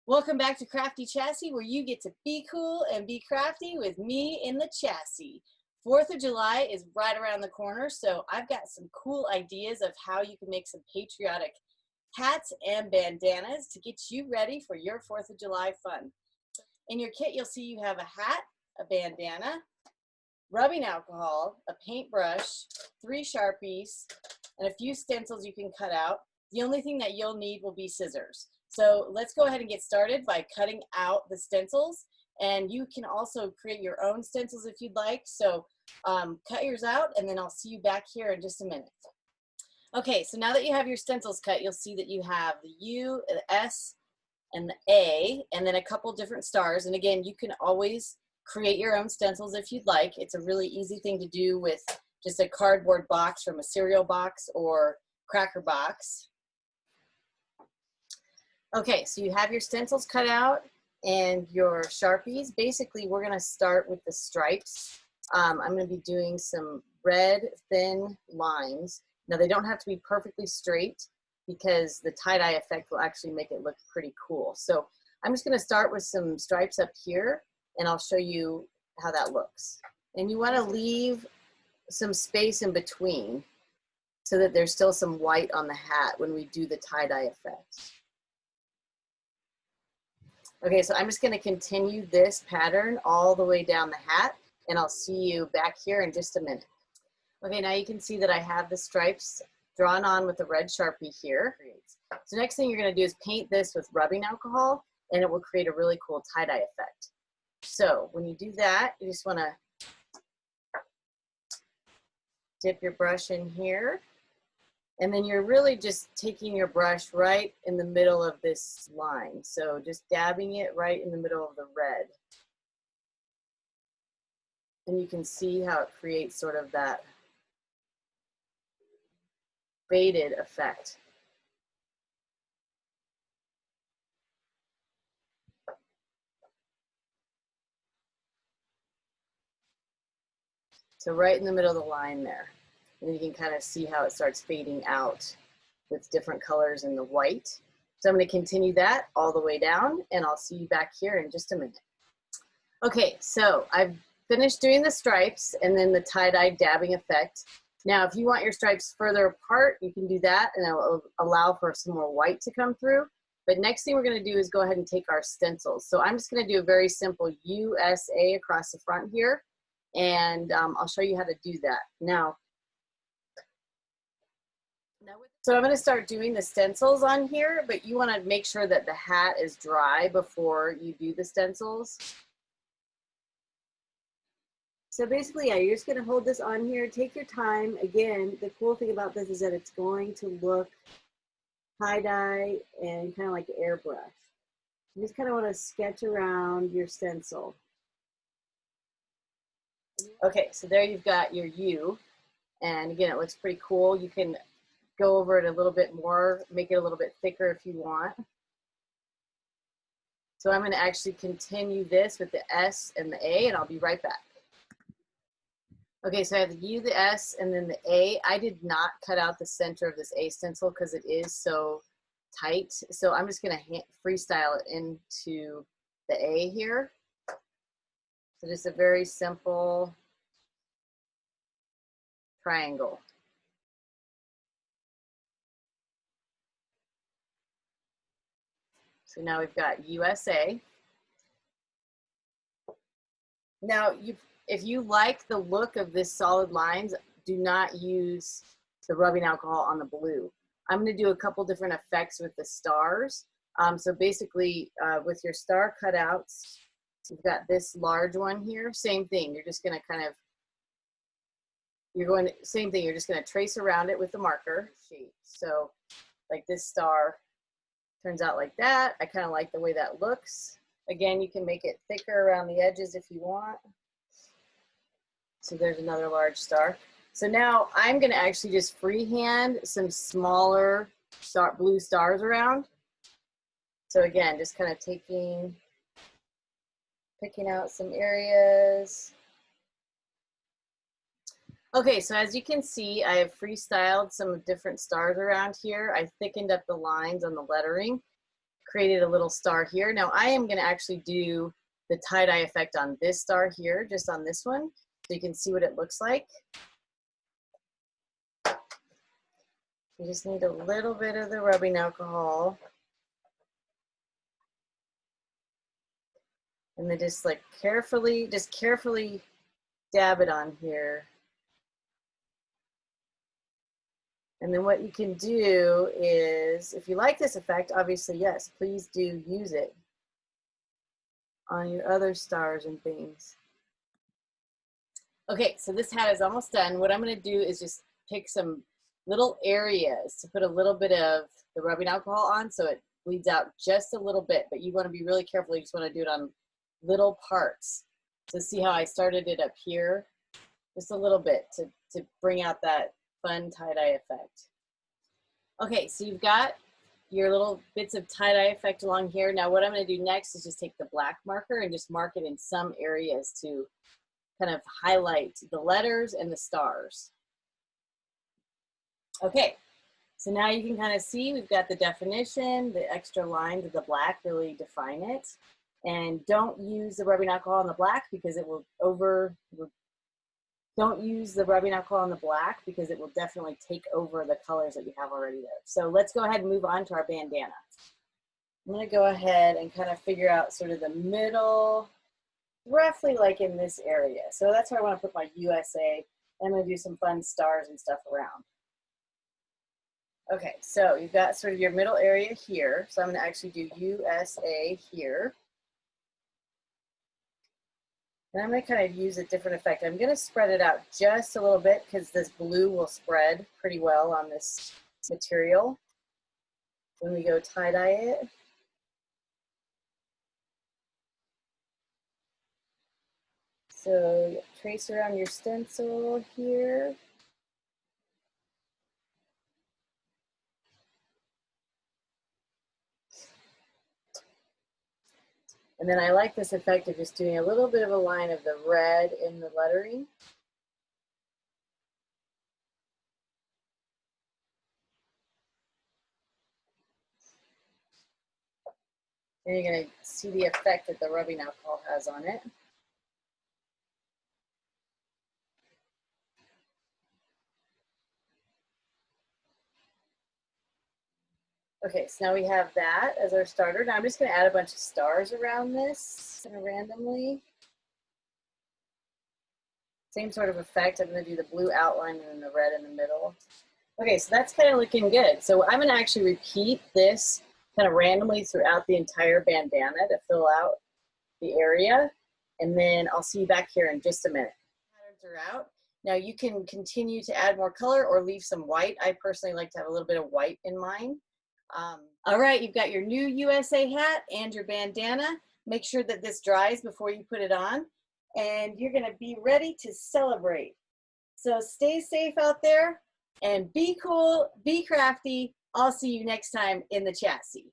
Welcome back to Crafty Chassis, where you get to be cool and be crafty with me in the chassis. 4th of July is right around the corner, so I've got some cool ideas of how you can make some patriotic hats and bandanas to get you ready for your 4th of July fun. In your kit, you'll see you have a hat, a bandana, rubbing alcohol, a paintbrush, 3 Sharpies, and a few stencils you can cut out. The only thing that you'll need will be scissors. So let's go ahead and get started by cutting out the stencils, and you can also create your own stencils if you'd like. So cut yours out, and then I'll see you back here in just a minute. Okay, so now that you have your stencils cut, you'll see that you have the U, the S, and the A, and then a couple different stars. And again, you can always create your own stencils if you'd like. It's a really easy thing to do with just a cardboard box from a cereal box or cracker box. Okay, so you have your stencils cut out and your Sharpies. Basically, we're going to start with the stripes. I'm going to be doing some red thin lines. Now, they don't have to be perfectly straight because the tie-dye effect will actually make it look pretty cool. So I'm just going to start with some stripes up here, and I'll show you how that looks. And you want to leave some space in between so that there's still some white on the hat when we do the tie-dye effect. Okay, so I'm just going to continue this pattern all the way down the hat, and I'll see you back here in just a minute. Okay, now you can see that I have the stripes drawn on with a red Sharpie here. So next thing you're going to do is paint this with rubbing alcohol, and it will create a really cool tie-dye effect. So when you do that, you just want to dip your brush in here. And then you're really just taking your brush right in the middle of this line. So just dabbing it right in the middle of the red. And you can see how it creates sort of that faded effect. So right in the middle of the line there. And you can kind of see how it starts fading out with different colors in the white. So I'm going to continue that all the way down, and I'll see you back here in just a minute. Okay, so I've finished doing the stripes and then the tie-dye dabbing effect. Now, if you want your stripes further apart, you can do that, and it'll allow for some more white to come through. But next thing we're going to do is go ahead and take our stencils. So I'm just going to do a very simple USA across the front here, and I'll show you how to do that. Now, so I'm going to start doing the stencils on here, but you want to make sure that the hat is dry before you do the stencils. So basically, yeah, you're just going to hold this on here. Take your time. Again, the cool thing about this is that it's going to look tie-dye and kind of like airbrush. You just kind of want to sketch around your stencil. Okay, so there you've got your U. And again, it looks pretty cool. You can go over it a little bit more, make it a little bit thicker if you want. So I'm going to actually continue this with the S and the A, and I'll be right back. Okay, so I have the U, the S, and then the A. I did not cut out the center of this A stencil because it is so tight. So I'm just going to freestyle it into the A here. So just a very simple triangle. So now we've got USA. Now, if you like the look of this solid lines, do not use the rubbing alcohol on the blue. I'm going to do a couple different effects with the stars. So basically, with your star cutouts, you've got this large one here. Same thing. You're just going to kind of, same thing. You're just going to trace around it with the marker shape. So like this star turns out like that. I kind of like the way that looks. Again, you can make it thicker around the edges if you want. So there's another large star. So now I'm going to actually just freehand some smaller blue stars around. So again, just kind of picking out some areas. Okay, so as you can see, I have freestyled some different stars around here. I thickened up the lines on the lettering. created a little star here. Now I am gonna actually do the tie-dye effect on this star here, just on this one, so you can see what it looks like. You just need a little bit of the rubbing alcohol. And then just like carefully dab it on here. And then what you can do is, if you like this effect, obviously, yes, please do use it on your other stars and things. Okay, so this hat is almost done. What I'm gonna do is just pick some little areas to put a little bit of the rubbing alcohol on so it bleeds out just a little bit, but you wanna be really careful. You just wanna do it on little parts. So see how I started it up here? Just a little bit to bring out that fun tie-dye effect. Okay, so you've got your little bits of tie-dye effect along here. Now what I'm gonna do next is just take the black marker and just mark it in some areas to kind of highlight the letters and the stars. Okay, so now you can kind of see we've got the definition, the extra lines of the black really define it. And don't use the rubbing alcohol on the black because it will don't use the rubbing alcohol on the black because it will definitely take over the colors that you have already there. So let's go ahead and move on to our bandana. I'm gonna go ahead and kind of figure out sort of the middle, roughly like in this area. So that's where I want to put my USA. I'm gonna do some fun stars and stuff around. Okay, so you've got sort of your middle area here. So I'm gonna actually do USA here. And I'm going to kind of use a different effect. I'm going to spread it out just a little bit because this blue will spread pretty well on this material when we go tie-dye it. So trace around your stencil here. And then I like this effect of just doing a little bit of a line of the red in the lettering. And you're going to see the effect that the rubbing alcohol has on it. Okay, so now we have that as our starter. Now I'm just going to add a bunch of stars around this kind of randomly. Same sort of effect. I'm going to do the blue outline and then the red in the middle. Okay, so that's kind of looking good. So I'm going to actually repeat this kind of randomly throughout the entire bandana to fill out the area. And then I'll see you back here in just a minute. Patterns are out. Now you can continue to add more color or leave some white. I personally like to have a little bit of white in mine. All right, you've got your new USA hat and your bandana. Make sure that this dries before you put it on, and you're gonna be ready to celebrate. So stay safe out there and be cool, be crafty. I'll see you next time in the chassis.